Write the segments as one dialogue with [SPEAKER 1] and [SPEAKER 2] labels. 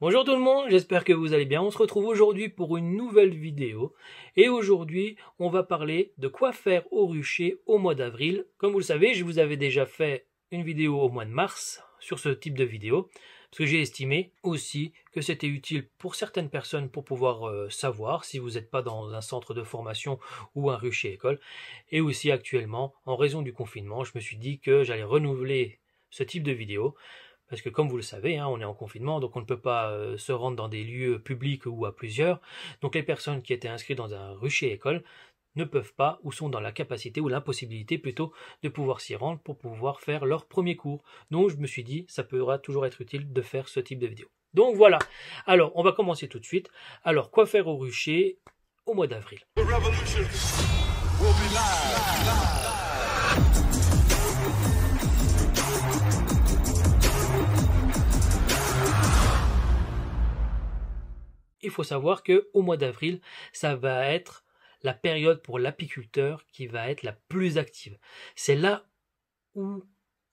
[SPEAKER 1] Bonjour tout le monde, j'espère que vous allez bien. On se retrouve aujourd'hui pour une nouvelle vidéo. Et aujourd'hui, on va parler de quoi faire au rucher au mois d'avril. Comme vous le savez, je vous avais déjà fait une vidéo au mois de mars sur ce type de vidéo. Parce que j'ai estimé aussi que c'était utile pour certaines personnes pour pouvoir savoir si vous n'êtes pas dans un centre de formation ou un rucher école. Et aussi actuellement, en raison du confinement, je me suis dit que j'allais renouveler ce type de vidéo. Parce que comme vous le savez, on est en confinement, donc on ne peut pas se rendre dans des lieux publics ou à plusieurs. Donc les personnes qui étaient inscrites dans un rucher école ne peuvent pas ou sont dans la capacité ou l'impossibilité plutôt de pouvoir s'y rendre pour pouvoir faire leur premier cours. Donc je me suis dit, ça pourra toujours être utile de faire ce type de vidéo. Donc voilà, alors on va commencer tout de suite. Alors quoi faire au rucher au mois d'avril? Il faut savoir qu'au mois d'avril, ça va être la période pour l'apiculteur qui va être la plus active. C'est là où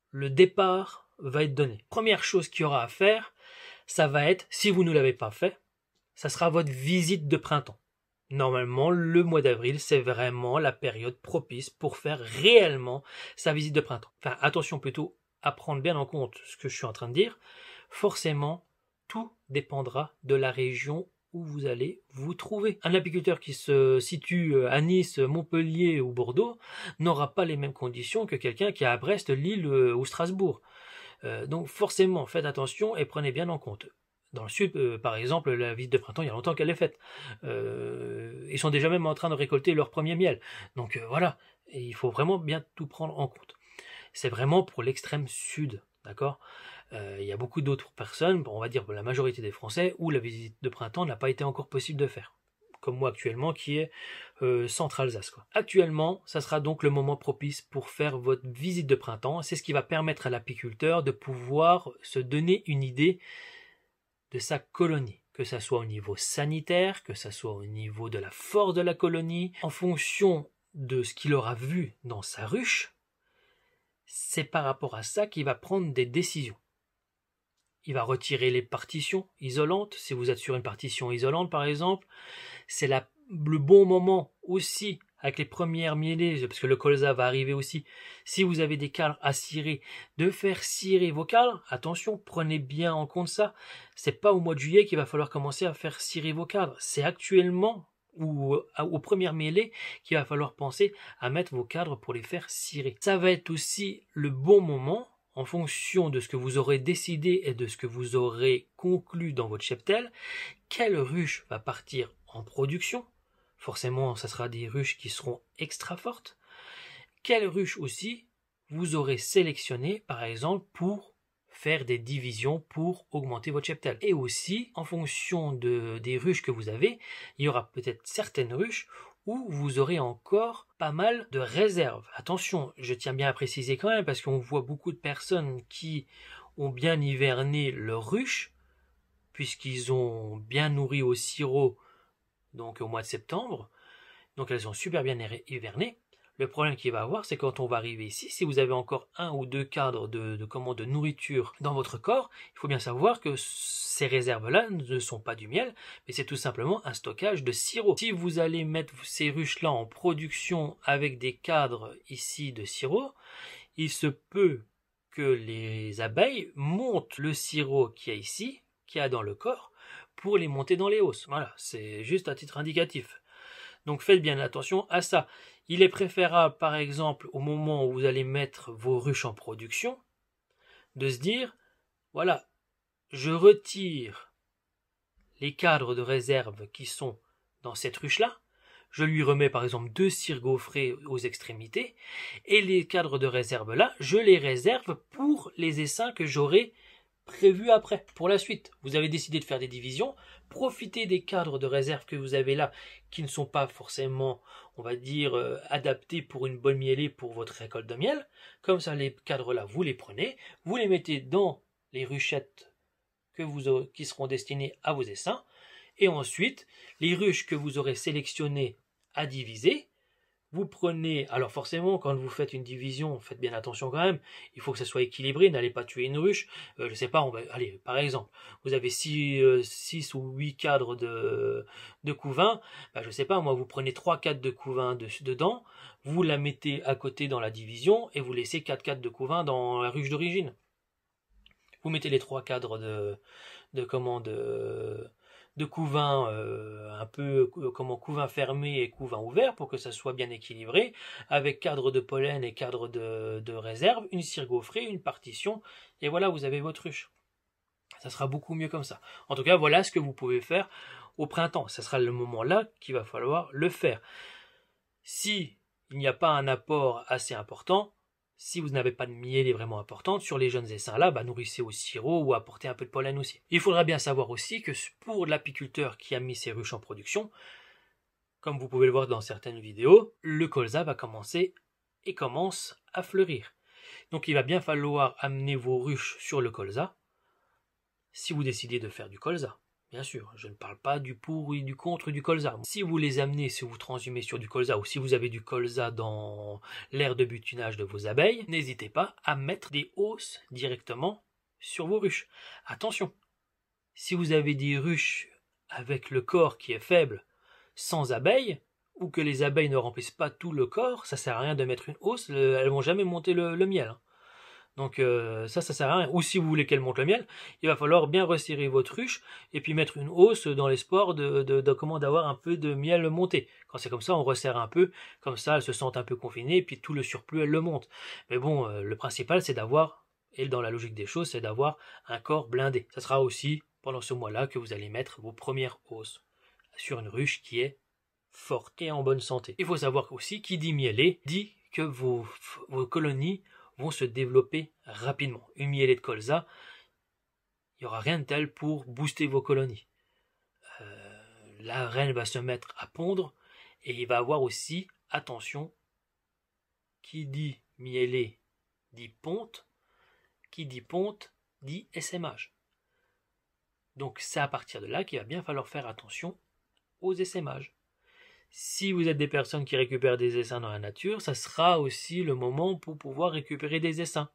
[SPEAKER 1] le départ va être donné. Première chose qu'il y aura à faire, ça va être, si vous ne l'avez pas fait, ça sera votre visite de printemps. Normalement, le mois d'avril, c'est vraiment la période propice pour faire réellement sa visite de printemps. Enfin, attention plutôt à prendre bien en compte ce que je suis en train de dire. Forcément, tout dépendra de la région où vous allez vous trouver. Un apiculteur qui se situe à Nice, Montpellier ou Bordeaux n'aura pas les mêmes conditions que quelqu'un qui est à Brest, Lille ou Strasbourg. Donc forcément, faites attention et prenez bien en compte. Dans le sud, par exemple, la visite de printemps, il y a longtemps qu'elle est faite. Ils sont déjà même en train de récolter leur premier miel. Donc voilà, et il faut vraiment bien tout prendre en compte. C'est vraiment pour l'extrême sud, d'accord ? Il y a beaucoup d'autres personnes, on va dire la majorité des Français, où la visite de printemps n'a pas été encore possible de faire. Comme moi actuellement, qui est centre-Alsace. Actuellement, ça sera donc le moment propice pour faire votre visite de printemps. C'est ce qui va permettre à l'apiculteur de pouvoir se donner une idée de sa colonie. Que ça soit au niveau sanitaire, que ça soit au niveau de la force de la colonie, en fonction de ce qu'il aura vu dans sa ruche, c'est par rapport à ça qu'il va prendre des décisions. Il va retirer les partitions isolantes. Si vous êtes sur une partition isolante, par exemple, c'est le bon moment aussi, avec les premières mielées, parce que le colza va arriver aussi. Si vous avez des cadres à cirer, de faire cirer vos cadres. Attention, prenez bien en compte ça. C'est pas au mois de juillet qu'il va falloir commencer à faire cirer vos cadres. C'est actuellement ou aux premières mêlées qu'il va falloir penser à mettre vos cadres pour les faire cirer. Ça va être aussi le bon moment, en fonction de ce que vous aurez décidé et de ce que vous aurez conclu dans votre cheptel, quelle ruche va partir en production. Forcément, ça sera des ruches qui seront extra fortes. Quelle ruche aussi vous aurez sélectionné, par exemple, pour faire des divisions pour augmenter votre cheptel. Et aussi, en fonction des ruches que vous avez, il y aura peut-être certaines ruches où vous aurez encore pas mal de réserves. Attention, je tiens bien à préciser quand même, parce qu'on voit beaucoup de personnes qui ont bien hiverné leur ruche, puisqu'ils ont bien nourri au sirop, donc au mois de septembre, donc elles ont super bien hiverné. Le problème qu'il va avoir, c'est quand on va arriver ici, si vous avez encore un ou deux cadres de nourriture dans votre corps, il faut bien savoir que ces réserves-là ne sont pas du miel, mais c'est tout simplement un stockage de sirop. Si vous allez mettre ces ruches-là en production avec des cadres ici de sirop, il se peut que les abeilles montent le sirop qu'il y a ici, qu'il y a dans le corps, pour les monter dans les hausses. Voilà, c'est juste à titre indicatif. Donc faites bien attention à ça. Il est préférable, par exemple, au moment où vous allez mettre vos ruches en production, de se dire, voilà, je retire les cadres de réserve qui sont dans cette ruche-là, je lui remets par exemple 2 cires gaufrées aux extrémités, et les cadres de réserve-là, je les réserve pour les essaims que j'aurai prévu après, pour la suite. Vous avez décidé de faire des divisions, profitez des cadres de réserve que vous avez là, qui ne sont pas forcément, on va dire, adaptés pour une bonne mielée pour votre récolte de miel. Comme ça, les cadres là, vous les prenez, vous les mettez dans les ruchettes qui seront destinées à vos essaims, et ensuite, les ruches que vous aurez sélectionnées à diviser, Vous prenez, alors forcément, quand vous faites une division, faites bien attention quand même, il faut que ça soit équilibré, n'allez pas tuer une ruche. Je sais pas, allez, par exemple, vous avez 6 ou 8 cadres de couvain, bah, je sais pas, moi, vous prenez 3 cadres de couvain dedans, vous la mettez à côté dans la division, et vous laissez 4 cadres de couvain dans la ruche d'origine. Vous mettez les 3 cadres de couvain un peu couvain fermé et couvain ouvert pour que ça soit bien équilibré, avec cadre de pollen et cadre de réserve, une cire gaufrée, une partition, et voilà, vous avez votre ruche. Ça sera beaucoup mieux comme ça. En tout cas, voilà ce que vous pouvez faire au printemps. Ce sera le moment là qu'il va falloir le faire. Si il n'y a pas un apport assez important, si vous n'avez pas de mielée vraiment importante, sur les jeunes essaims là, nourrissez au sirop ou apportez un peu de pollen aussi. Il faudra bien savoir aussi que pour l'apiculteur qui a mis ses ruches en production, comme vous pouvez le voir dans certaines vidéos, le colza va commencer et commence à fleurir. Donc il va bien falloir amener vos ruches sur le colza, si vous décidez de faire du colza. Bien sûr, je ne parle pas du pour et du contre du colza. Si vous les amenez, si vous transhumez sur du colza ou si vous avez du colza dans l'aire de butinage de vos abeilles, n'hésitez pas à mettre des hausses directement sur vos ruches. Attention, si vous avez des ruches avec le corps qui est faible, sans abeilles, ou que les abeilles ne remplissent pas tout le corps, ça sert à rien de mettre une hausse, elles vont jamais monter le miel. Donc ça sert à rien. Ou si vous voulez qu'elle monte le miel, il va falloir bien resserrer votre ruche et puis mettre une hausse dans l'espoir d'avoir un peu de miel monté. Quand c'est comme ça, on resserre un peu, comme ça elles se sentent un peu confinées et puis tout le surplus elle le monte. Mais bon, le principal c'est d'avoir, et dans la logique des choses, c'est d'avoir un corps blindé. Ça sera aussi pendant ce mois-là que vous allez mettre vos premières hausses sur une ruche qui est forte et en bonne santé. Il faut savoir aussi, qui dit mielé, dit que vos colonies vont se développer rapidement. Une mielée de colza, il n'y aura rien de tel pour booster vos colonies. La reine va se mettre à pondre et il va avoir aussi, attention, qui dit mielée dit ponte, qui dit ponte dit essaimage. Donc c'est à partir de là qu'il va bien falloir faire attention aux essaimages. Si vous êtes des personnes qui récupèrent des essaims dans la nature, ça sera aussi le moment pour pouvoir récupérer des essaims.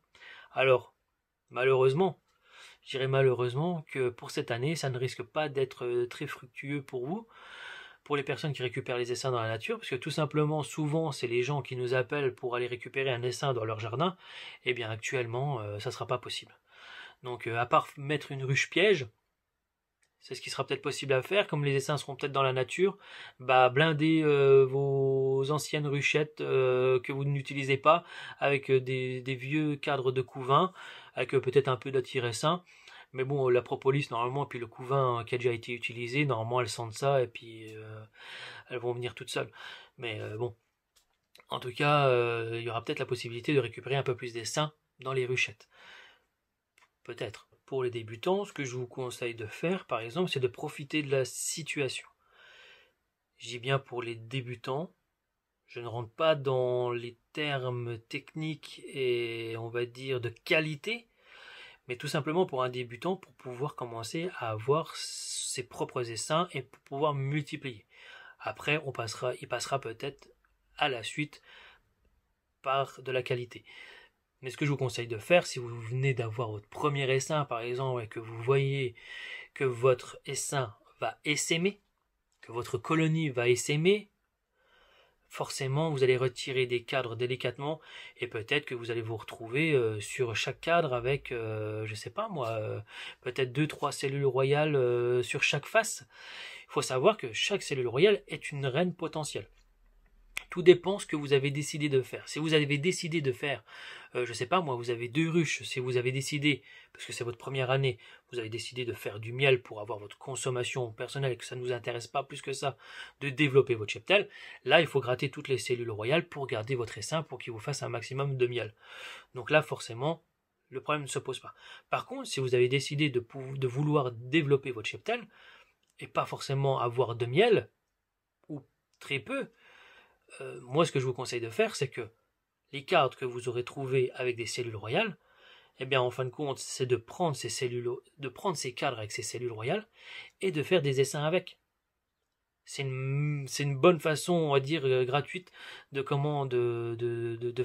[SPEAKER 1] Alors, malheureusement, je dirais malheureusement que pour cette année, ça ne risque pas d'être très fructueux pour vous, pour les personnes qui récupèrent les essaims dans la nature, parce que tout simplement, souvent, c'est les gens qui nous appellent pour aller récupérer un essaim dans leur jardin, et bien actuellement, ça ne sera pas possible. Donc, à part mettre une ruche piège, c'est ce qui sera peut-être possible à faire, comme les essaims seront peut-être dans la nature, blinder vos anciennes ruchettes que vous n'utilisez pas avec des vieux cadres de couvain, avec peut-être un peu d'attiressin. Mais bon, la propolis normalement, puis le couvain qui a déjà été utilisé, normalement elles sentent ça et puis elles vont venir toutes seules. Mais bon, en tout cas, il y aura peut-être la possibilité de récupérer un peu plus d'essaims dans les ruchettes. Peut-être. Pour les débutants, ce que je vous conseille de faire, par exemple, c'est de profiter de la situation. Je dis bien pour les débutants, je ne rentre pas dans les termes techniques et on va dire de qualité, mais tout simplement pour un débutant, pour pouvoir commencer à avoir ses propres essaims et pour pouvoir multiplier. Après, il passera peut-être à la suite par de la qualité. Mais ce que je vous conseille de faire, si vous venez d'avoir votre premier essaim par exemple, et que vous voyez que votre essaim va essaimer, que votre colonie va essaimer, forcément vous allez retirer des cadres délicatement et peut-être que vous allez vous retrouver sur chaque cadre avec, je sais pas moi, peut-être 2-3 cellules royales sur chaque face. Il faut savoir que chaque cellule royale est une reine potentielle. Tout dépend ce que vous avez décidé de faire. Si vous avez décidé de faire, je sais pas moi, vous avez 2 ruches, si vous avez décidé, parce que c'est votre première année, vous avez décidé de faire du miel pour avoir votre consommation personnelle et que ça ne vous intéresse pas plus que ça de développer votre cheptel, là il faut gratter toutes les cellules royales pour garder votre essaim pour qu'il vous fasse un maximum de miel. Donc là forcément, le problème ne se pose pas. Par contre, si vous avez décidé de vouloir développer votre cheptel et pas forcément avoir de miel, ou très peu, moi ce que je vous conseille de faire, c'est que les cadres que vous aurez trouvés avec des cellules royales, eh bien en fin de compte, c'est de prendre ces cadres avec ces cellules royales et de faire des essaims avec. C'est une bonne façon, on va dire, gratuite de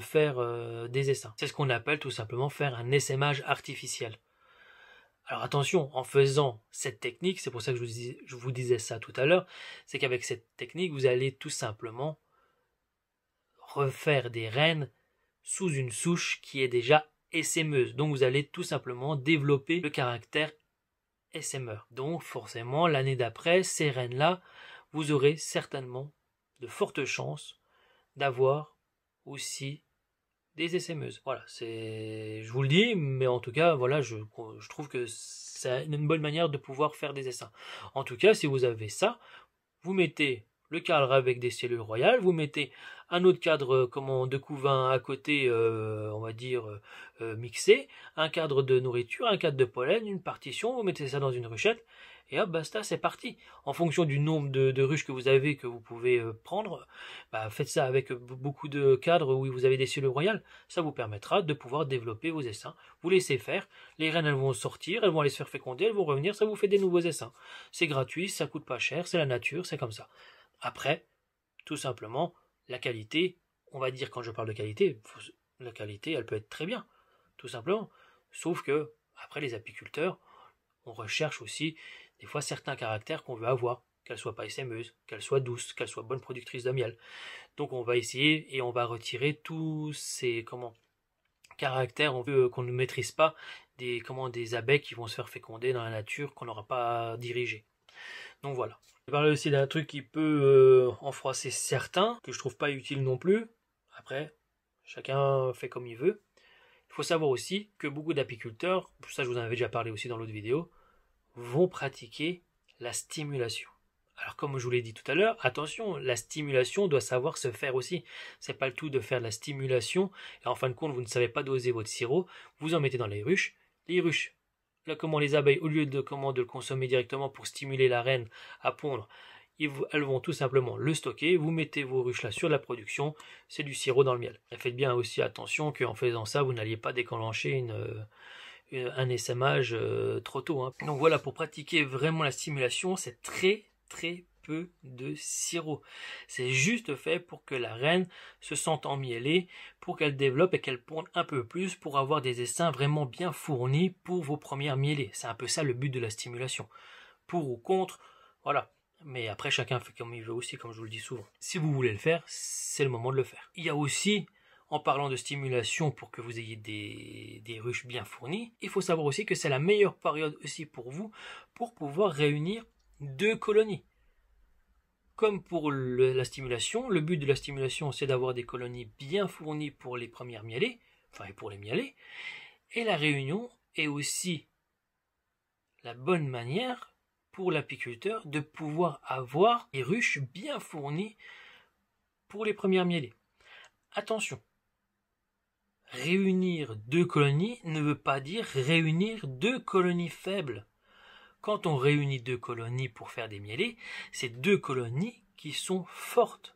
[SPEAKER 1] faire des essaims. C'est ce qu'on appelle tout simplement faire un essaimage artificiel. Alors attention, en faisant cette technique, c'est pour ça que je vous disais ça tout à l'heure, c'est qu'avec cette technique, vous allez tout simplement refaire des rennes sous une souche qui est déjà essaimeuse. Donc vous allez tout simplement développer le caractère essaimeur. Donc forcément, l'année d'après, ces rennes-là, vous aurez certainement de fortes chances d'avoir aussi des essaimeuses. Voilà, je vous le dis, mais en tout cas, voilà, je trouve que c'est une bonne manière de pouvoir faire des essaims. En tout cas, si vous avez ça, vous mettez le cadre avec des cellules royales, vous mettez un autre cadre de couvain à côté, on va dire mixé, un cadre de nourriture, un cadre de pollen, une partition, vous mettez ça dans une ruchette, et hop, basta, c'est parti. En fonction du nombre de ruches que vous avez, que vous pouvez prendre, faites ça avec beaucoup de cadres où vous avez des cellules royales, ça vous permettra de pouvoir développer vos essaims. Vous laissez faire, les reines elles vont sortir, elles vont aller se faire féconder, elles vont revenir, ça vous fait des nouveaux essaims. C'est gratuit, ça coûte pas cher, c'est la nature, c'est comme ça. Après, tout simplement, la qualité, on va dire quand je parle de qualité, la qualité elle peut être très bien, tout simplement. Sauf que, après les apiculteurs, on recherche aussi des fois certains caractères qu'on veut avoir, qu'elle soit pas essaimeuse, qu'elle soit douce, qu'elle soit bonne productrice de miel. Donc on va essayer et on va retirer tous ces caractères qu'on ne maîtrise pas, des abeilles qui vont se faire féconder dans la nature qu'on n'aura pas dirigé. Donc voilà. Je vais parler aussi d'un truc qui peut en froisser certains, que je trouve pas utile non plus. Après, chacun fait comme il veut. Il faut savoir aussi que beaucoup d'apiculteurs, ça je vous en avais déjà parlé aussi dans l'autre vidéo, vont pratiquer la stimulation. Alors comme je vous l'ai dit tout à l'heure, attention, la stimulation doit savoir se faire aussi. C'est pas le tout de faire de la stimulation, et en fin de compte vous ne savez pas doser votre sirop, vous en mettez dans les ruches. Les ruches, là les abeilles, au lieu de le consommer directement pour stimuler la reine à pondre, elles vont tout simplement le stocker, vous mettez vos ruches là sur la production, c'est du sirop dans le miel. Et faites bien aussi attention qu'en faisant ça, vous n'alliez pas déclencher un essaimage trop tôt. Hein. Donc voilà, pour pratiquer vraiment la stimulation, c'est très très peu de sirop. C'est juste fait pour que la reine se sente emmêlée, pour qu'elle développe et qu'elle ponde un peu plus, pour avoir des essaims vraiment bien fournis pour vos premières mielées. C'est un peu ça le but de la stimulation. Pour ou contre, voilà. Mais après, chacun fait comme il veut aussi, comme je vous le dis souvent. Si vous voulez le faire, c'est le moment de le faire. Il y a aussi, en parlant de stimulation pour que vous ayez des ruches bien fournies, il faut savoir aussi que c'est la meilleure période aussi pour vous pour pouvoir réunir 2 colonies. Comme pour la stimulation, le but de la stimulation c'est d'avoir des colonies bien fournies pour les premières mielées, enfin pour les mielées, et la réunion est aussi la bonne manière pour l'apiculteur de pouvoir avoir des ruches bien fournies pour les premières mielées. Attention, réunir 2 colonies ne veut pas dire réunir 2 colonies faibles. Quand on réunit 2 colonies pour faire des mielées, c'est 2 colonies qui sont fortes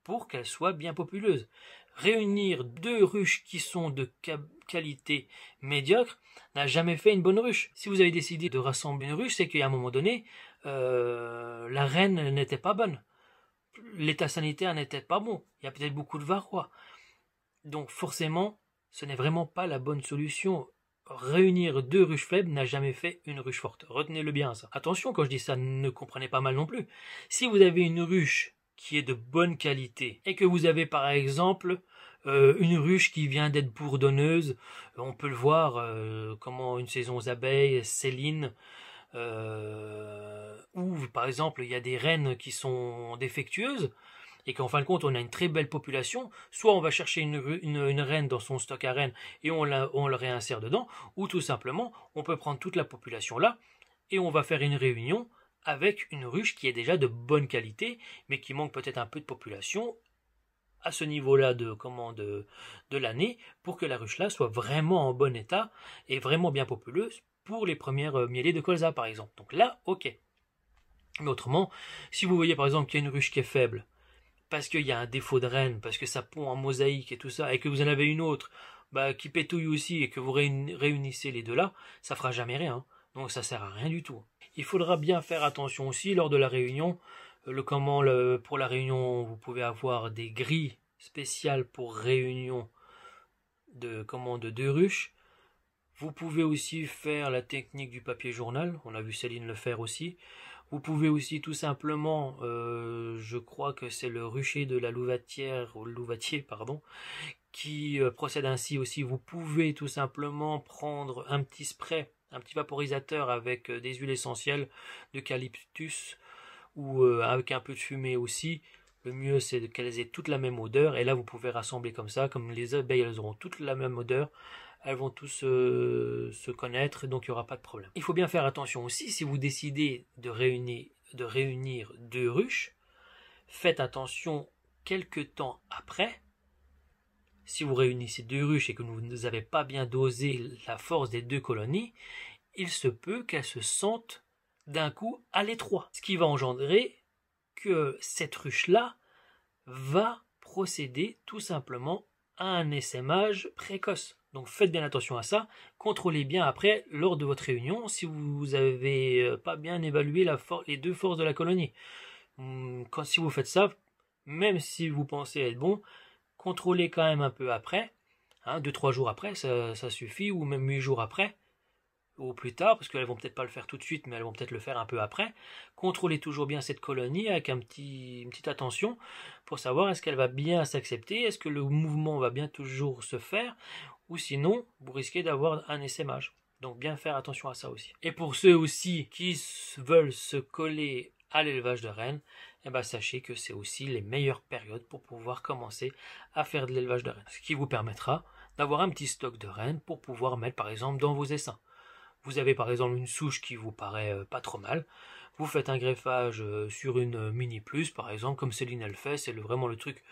[SPEAKER 1] pour qu'elles soient bien populeuses. Réunir 2 ruches qui sont de qualité médiocre n'a jamais fait une bonne ruche. Si vous avez décidé de rassembler une ruche, c'est qu'à un moment donné, la reine n'était pas bonne. L'état sanitaire n'était pas bon. Il y a peut-être beaucoup de varroa. Donc forcément, ce n'est vraiment pas la bonne solution. Réunir 2 ruches faibles n'a jamais fait une ruche forte. Retenez-le bien ça. Attention, quand je dis ça, ne comprenez pas mal non plus. Si vous avez une ruche qui est de bonne qualité et que vous avez par exemple une ruche qui vient d'être bourdonneuse, on peut le voir comment une saison aux abeilles, Céline, où par exemple il y a des reines qui sont défectueuses et qu'en fin de compte on a une très belle population, soit on va chercher une reine dans son stock à reines et on le réinsère dedans, ou tout simplement on peut prendre toute la population là et on va faire une réunion avec une ruche qui est déjà de bonne qualité mais qui manque peut-être un peu de population à ce niveau-là de l'année pour que la ruche là soit vraiment en bon état et vraiment bien populeuse pour les premières mielées de colza par exemple. Donc là, ok. Mais autrement, si vous voyez par exemple qu'il y a une ruche qui est faible, parce qu'il y a un défaut de reine, parce que ça pond en mosaïque et tout ça, et que vous en avez une autre qui pétouille aussi, et que vous réunissez les deux là, ça fera jamais rien. Donc ça sert à rien du tout. Il faudra bien faire attention aussi lors de la réunion Pour la réunion, vous pouvez avoir des grilles spéciales pour réunion de ruches. Vous pouvez aussi faire la technique du papier journal, on a vu Céline le faire aussi. Vous pouvez aussi tout simplement, je crois que c'est le rucher de la louvatière, ou le louvatier, pardon, qui procède ainsi aussi. Vous pouvez tout simplement prendre un petit spray, un petit vaporisateur avec des huiles essentielles d'eucalyptus ou avec un peu de fumée aussi. Le mieux c'est qu'elles aient toutes la même odeur, et là vous pouvez rassembler comme ça, comme les abeilles elles auront toutes la même odeur, elles vont tous se connaître, donc il n'y aura pas de problème. Il faut bien faire attention aussi, si vous décidez de réunir deux ruches, faites attention quelques temps après. Si vous réunissez deux ruches et que vous n'avez pas bien dosé la force des deux colonies, il se peut qu'elles se sentent d'un coup à l'étroit, ce qui va engendrer que cette ruche-là va procéder tout simplement à un essaimage précoce. Donc faites bien attention à ça, contrôlez bien après lors de votre réunion si vous n'avez pas bien évalué les deux forces de la colonie. Si vous faites ça, même si vous pensez être bon, contrôlez quand même un peu après, 2-3 jours après, ça suffit, ou même 8 jours après, ou plus tard, parce qu'elles vont peut-être pas le faire tout de suite, mais elles vont peut-être le faire un peu après. Contrôlez toujours bien cette colonie avec une petite attention pour savoir est-ce qu'elle va bien s'accepter, est-ce que le mouvement va bien toujours se faire, ou sinon vous risquez d'avoir un essaimage. Donc bien faire attention à ça aussi. Et pour ceux aussi qui veulent se coller à l'élevage de rennes, sachez que c'est aussi les meilleures périodes pour pouvoir commencer à faire de l'élevage de rennes. Ce qui vous permettra d'avoir un petit stock de rennes pour pouvoir mettre par exemple dans vos essaims. Vous avez par exemple une souche qui vous paraît pas trop mal, vous faites un greffage sur une mini plus par exemple, comme Céline elle fait, c'est vraiment le truc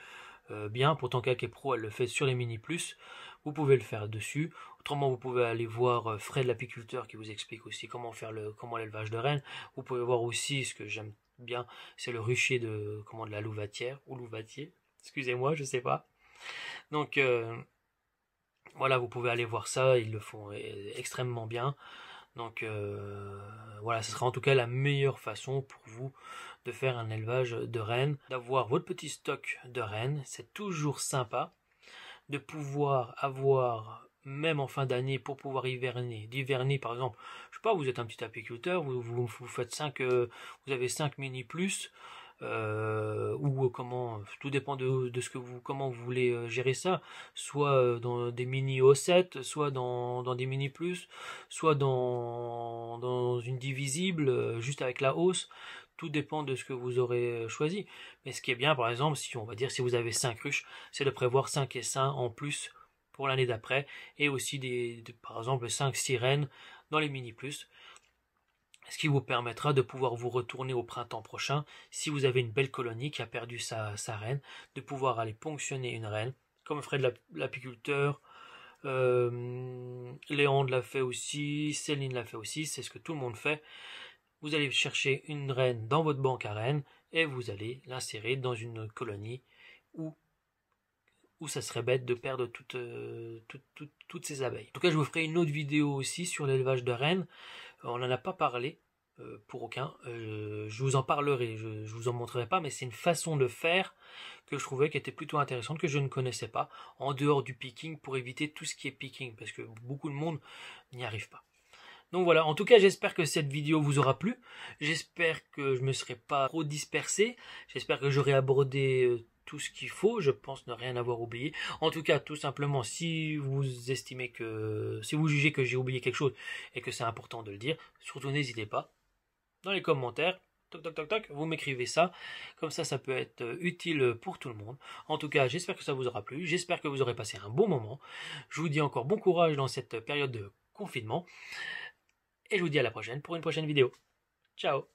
[SPEAKER 1] bien, pourtant qu'elle est pro elle le fait sur les mini plus, vous pouvez le faire dessus. Autrement vous pouvez aller voir Fred l'apiculteur qui vous explique aussi comment l'élevage de rennes. Vous pouvez voir aussi, ce que j'aime bien, c'est le rucher de la louvatière ou louvatier, excusez-moi, je sais pas. Donc voilà, vous pouvez aller voir ça, ils le font extrêmement bien. Donc voilà, ce sera en tout cas la meilleure façon pour vous de faire un élevage de rennes, d'avoir votre petit stock de rennes. C'est toujours sympa de pouvoir avoir, même en fin d'année, pour pouvoir d'hiverner par exemple, je sais pas, vous êtes un petit apiculteur, vous faites vous avez 5 mini plus, ou tout dépend de comment vous voulez gérer ça, soit dans des mini O7, soit dans des mini plus, soit dans une divisible, juste avec la hausse. Tout dépend de ce que vous aurez choisi. Mais ce qui est bien, par exemple, si vous avez 5 ruches, c'est de prévoir 5 essaims en plus pour l'année d'après, et aussi par exemple 5 sirènes dans les mini plus, ce qui vous permettra de pouvoir vous retourner au printemps prochain, si vous avez une belle colonie qui a perdu sa reine, de pouvoir aller ponctionner une reine, comme Fred l'apiculteur, Léon l'a fait aussi, Céline l'a fait aussi, c'est ce que tout le monde fait. Vous allez chercher une reine dans votre banque à rennes et vous allez l'insérer dans une colonie où ça serait bête de perdre toutes ces abeilles. En tout cas, je vous ferai une autre vidéo aussi sur l'élevage de rennes. On n'en a pas parlé pour aucun. Je vous en parlerai, je vous en montrerai pas, mais c'est une façon de faire que je trouvais qui était plutôt intéressante, que je ne connaissais pas, en dehors du picking, pour éviter tout ce qui est picking, parce que beaucoup de monde n'y arrive pas. Donc voilà, en tout cas j'espère que cette vidéo vous aura plu, j'espère que je ne me serai pas trop dispersé, j'espère que j'aurai abordé tout ce qu'il faut, je pense ne rien avoir oublié. En tout cas, tout simplement, si vous jugez que j'ai oublié quelque chose et que c'est important de le dire, surtout n'hésitez pas, dans les commentaires, vous m'écrivez ça, comme ça peut être utile pour tout le monde. En tout cas, j'espère que ça vous aura plu, j'espère que vous aurez passé un bon moment, je vous dis encore bon courage dans cette période de confinement, et je vous dis à la prochaine pour une prochaine vidéo. Ciao!